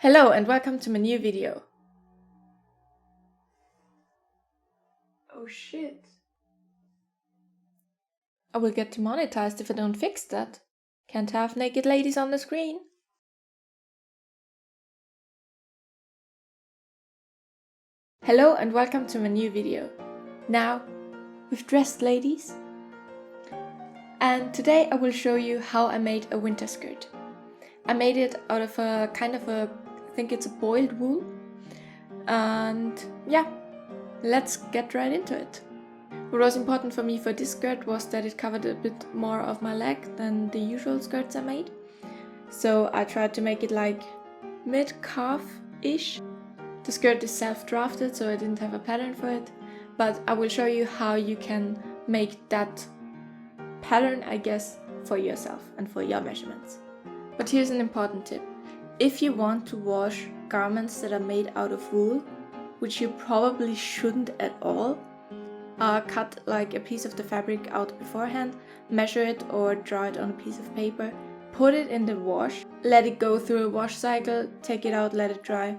Hello and welcome to my new video. Oh shit. I will get demonetized if I don't fix that. Can't have naked ladies on the screen. Hello and welcome to my new video. Now, with dressed ladies. And today I will show you how I made a winter skirt. I made it out of I think it's a boiled wool. And yeah, let's get right into it. What was important for me for this skirt was that it covered a bit more of my leg than the usual skirts I made. So I tried to make it like mid-calf-ish. The skirt is self-drafted, so I didn't have a pattern for it, but I will show you how you can make that pattern, I guess, for yourself and for your measurements. But here's an important tip. If you want to wash garments that are made out of wool, which you probably shouldn't at all, cut like a piece of the fabric out beforehand, measure it or draw it on a piece of paper, put it in the wash, let it go through a wash cycle, take it out, let it dry,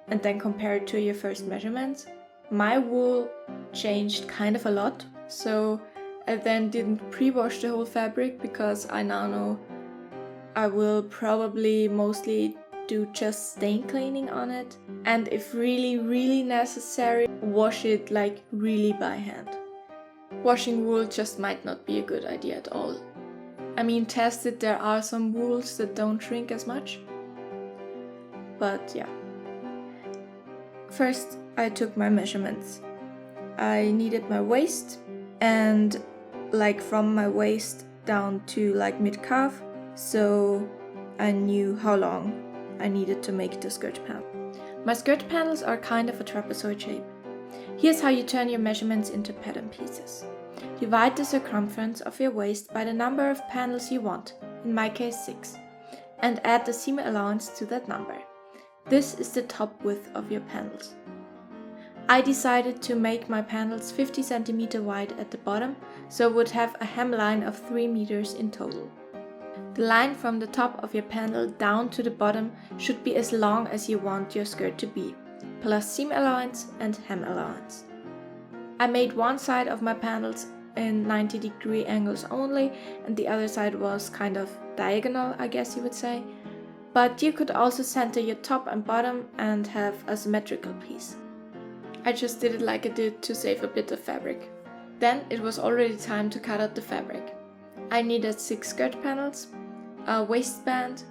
and then compare it to your first measurements. My wool changed kind of a lot, so I then didn't pre-wash the whole fabric because I now know I will probably mostly do just stain cleaning on it, and if really necessary, wash it like really by hand. Washing wool just might not be a good idea at all. I mean, test it, there are some wools that don't shrink as much, but yeah. First I took my measurements. I needed my waist, and like from my waist down to like mid-calf, so I knew how long I needed to make the skirt panel. My skirt panels are kind of a trapezoid shape. Here's how you turn your measurements into pattern pieces. Divide the circumference of your waist by the number of panels you want, in my case 6, and add the seam allowance to that number. This is the top width of your panels. I decided to make my panels 50 cm wide at the bottom, so would have a hemline of 3 meters in total. The line from the top of your panel down to the bottom should be as long as you want your skirt to be, plus seam allowance and hem allowance. I made one side of my panels in 90-degree angles only, and the other side was kind of diagonal, I guess you would say. But you could also center your top and bottom and have a symmetrical piece. I just did it like I did to save a bit of fabric. Then it was already time to cut out the fabric. I needed 6 skirt panels, a waistband,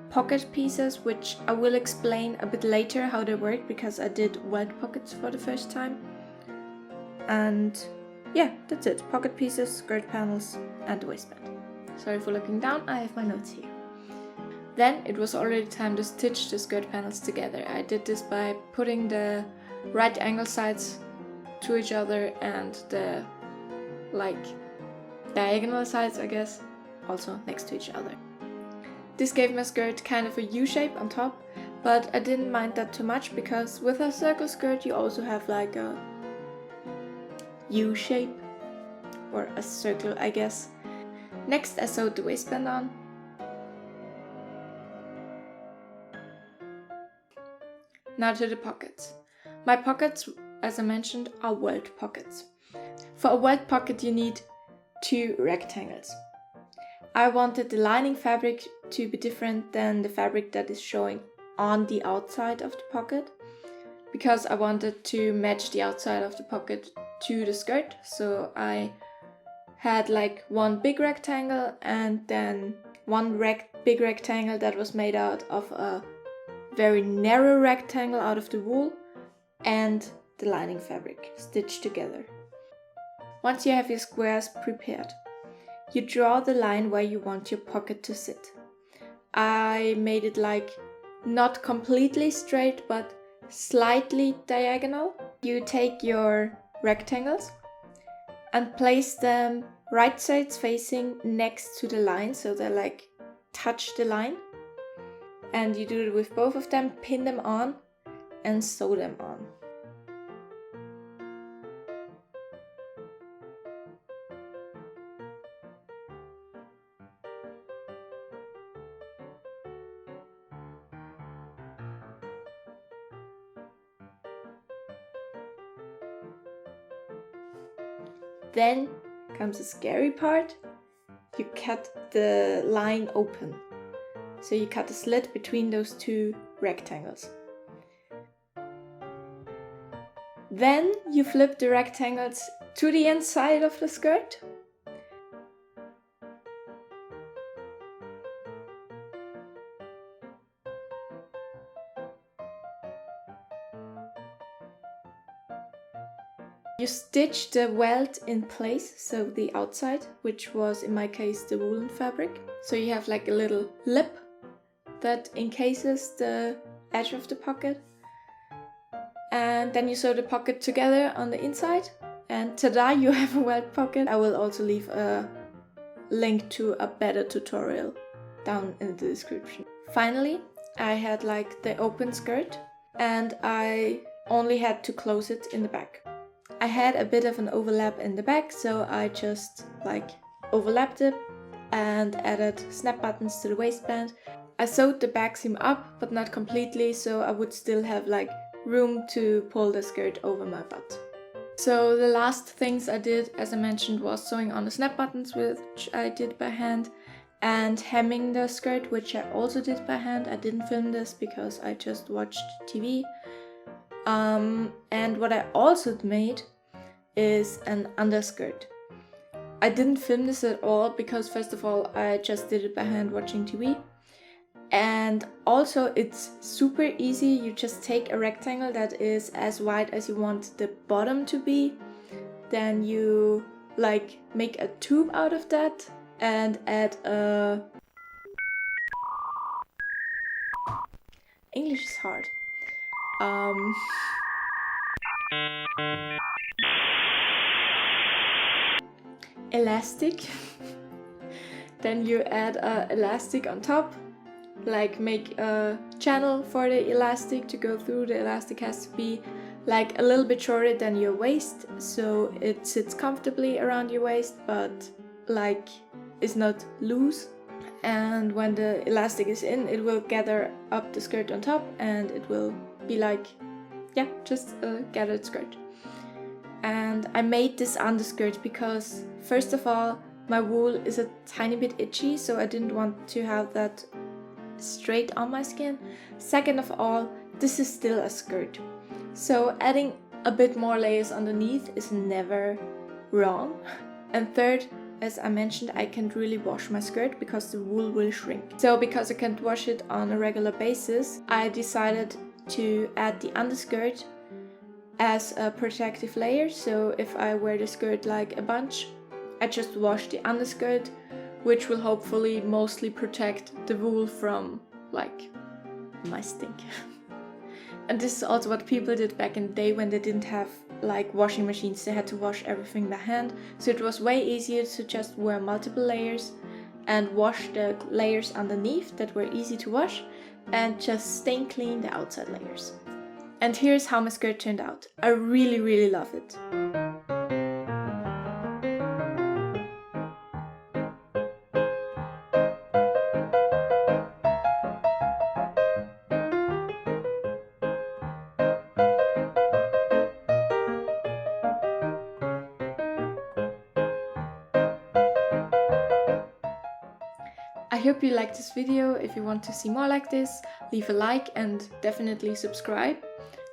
pocket pieces, which I will explain a bit later how they work because I did welt pockets for the first time. And yeah, that's it. Pocket pieces, skirt panels, and the waistband. Sorry for looking down, I have my notes here. Then it was already time to stitch the skirt panels together. I did this by putting the right angle sides to each other and the diagonal sides, I guess, also next to each other. This gave my skirt kind of a U shape on top, but I didn't mind that too much because with a circle skirt you also have like a U shape, or a circle, I guess. Next I sewed the waistband on. Now to the pockets. My pockets, as I mentioned, are welt pockets. For a welt pocket you need 2 rectangles. I wanted the lining fabric to be different than the fabric that is showing on the outside of the pocket, because I wanted to match the outside of the pocket to the skirt. So I had like one big rectangle and then one big rectangle that was made out of a very narrow rectangle out of the wool and the lining fabric stitched together. Once you have your squares prepared, you draw the line where you want your pocket to sit. I made it like not completely straight but slightly diagonal. You take your rectangles and place them right sides facing next to the line, so they like touch the line. And you do it with both of them, pin them on and sew them on. then comes the scary part. You cut the line open. So you cut a slit between those two rectangles. Then you flip the rectangles to the inside of the skirt. You stitch the welt in place, so the outside, which was in my case the woolen fabric. So you have like a little lip that encases the edge of the pocket. And then you sew the pocket together on the inside. And tada, you have a welt pocket. I will also leave a link to a better tutorial down in the description. Finally, I had like the open skirt and I only had to close it in the back. I had a bit of an overlap in the back, so I just like overlapped it and added snap buttons to the waistband. I sewed the back seam up, but not completely, so I would still have like room to pull the skirt over my butt. So the last things I did, as I mentioned, was sewing on the snap buttons, which I did by hand, and hemming the skirt, which I also did by hand. I didn't film this because I just watched TV. And what I also made is an underskirt. I didn't film this at all because first of all I just did it by hand watching TV, and also it's super easy. You just take a rectangle that is as wide as you want the bottom to be, then you like make a tube out of that and add a... English is hard. Elastic. Then you add a elastic on top, like make a channel for the elastic to go through. The elastic has to be like a little bit shorter than your waist, so it sits comfortably around your waist but like is not loose. And when the elastic is in, it will gather up the skirt on top and it will be like, yeah, just a gathered skirt. And I made this underskirt because first of all my wool is a tiny bit itchy, so I didn't want to have that straight on my skin. Second of all, this is still a skirt, so adding a bit more layers underneath is never wrong. And third, as I mentioned, I can't really wash my skirt because the wool will shrink. So because I can't wash it on a regular basis, I decided to add the underskirt as a protective layer. So if I wear the skirt like a bunch, I just wash the underskirt, which will hopefully mostly protect the wool from like my stink. And this is also what people did back in the day when they didn't have like washing machines. They had to wash everything by hand, so it was way easier to just wear multiple layers and wash the layers underneath that were easy to wash and just stain clean the outside layers. And here's how my skirt turned out. I really love it. I hope you liked this video. If you want to see more like this, leave a like and definitely subscribe.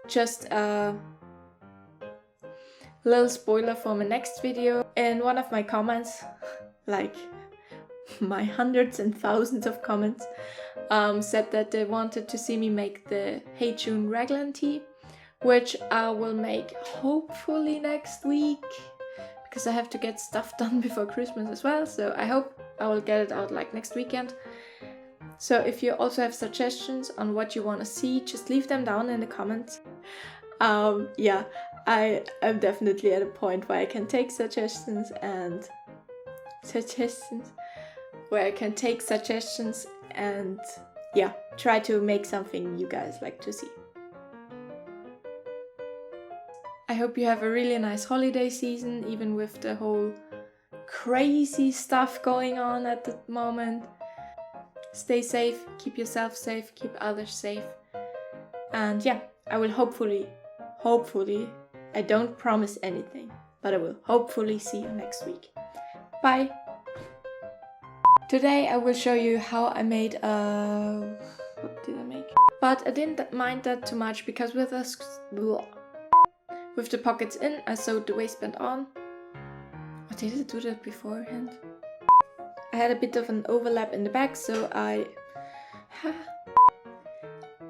Just a little spoiler for my next video. In one of my comments, like my hundreds and thousands of comments, said that they wanted to see me make the Hey June raglan tee, which I will make hopefully next week, because I have to get stuff done before Christmas as well, so I hope I will get it out like next weekend. So if you also have suggestions on what you want to see, just leave them down in the comments. Yeah, I am definitely at a point where I can take suggestions and yeah, try to make something you guys like to see. I hope you have a really nice holiday season, even with the whole crazy stuff going on at the moment. Stay safe, keep yourself safe, keep others safe. And yeah, I will hopefully, I don't promise anything, but I will hopefully see you next week. Bye! Today I will show you how I made a... what did I make? But I didn't mind that too much because with the pockets in, I sewed the waistband on. Or did I do that beforehand? I had a bit of an overlap in the back, so I...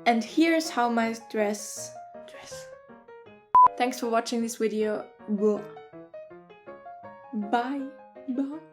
And here's how my dress... Thanks for watching this video. Bye. Bye.